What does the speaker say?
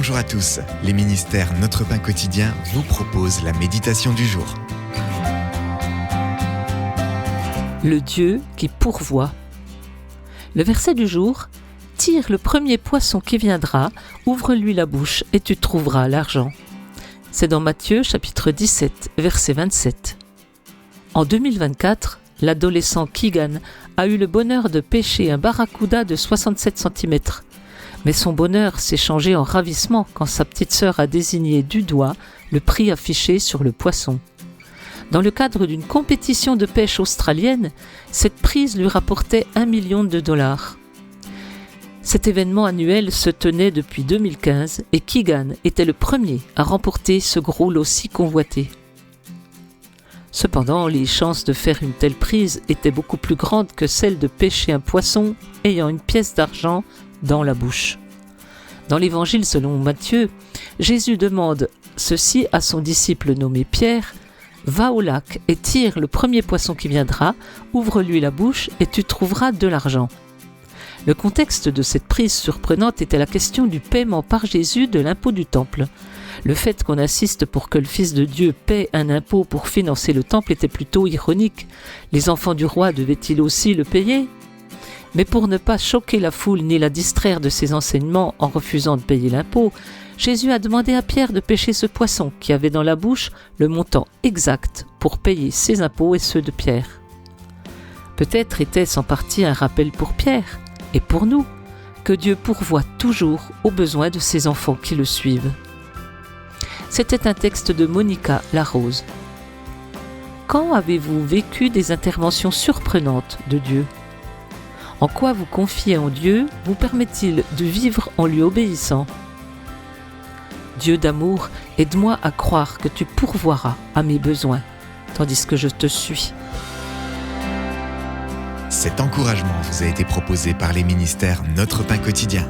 Bonjour à tous, les ministères Notre Pain Quotidien vous proposent la méditation du jour. Le Dieu qui pourvoit. Le verset du jour: tire le premier poisson qui viendra, ouvre-lui la bouche et tu trouveras l'argent. C'est dans Matthieu chapitre 17, verset 27. En 2024, l'adolescent Keegan a eu le bonheur de pêcher un barracuda de 67 cm. Mais son bonheur s'est changé en ravissement quand sa petite sœur a désigné du doigt le prix affiché sur le poisson. Dans le cadre d'une compétition de pêche australienne, cette prise lui rapportait $1 million. Cet événement annuel se tenait depuis 2015 et Keegan était le premier à remporter ce gros lot si convoité. Cependant, les chances de faire une telle prise étaient beaucoup plus grandes que celles de pêcher un poisson ayant une pièce d'argent dans la bouche. Dans l'évangile selon Matthieu, Jésus demande ceci à son disciple nommé Pierre: « Va au lac et tire le premier poisson qui viendra, ouvre-lui la bouche et tu trouveras de l'argent. » Le contexte de cette prise surprenante était la question du paiement par Jésus de l'impôt du temple. Le fait qu'on insiste pour que le Fils de Dieu paie un impôt pour financer le temple était plutôt ironique. Les enfants du roi devaient-ils aussi le payer ? Mais pour ne pas choquer la foule ni la distraire de ses enseignements en refusant de payer l'impôt, Jésus a demandé à Pierre de pêcher ce poisson qui avait dans la bouche le montant exact pour payer ses impôts et ceux de Pierre. Peut-être était-ce en partie un rappel pour Pierre et pour nous que Dieu pourvoit toujours aux besoins de ses enfants qui le suivent. C'était un texte de Monica Larose. Quand avez-vous vécu des interventions surprenantes de Dieu ? En quoi vous confier en Dieu vous permet-il de vivre en lui obéissant ? Dieu d'amour, aide-moi à croire que tu pourvoiras à mes besoins, tandis que je te suis. Cet encouragement vous a été proposé par les ministères Notre Pain Quotidien.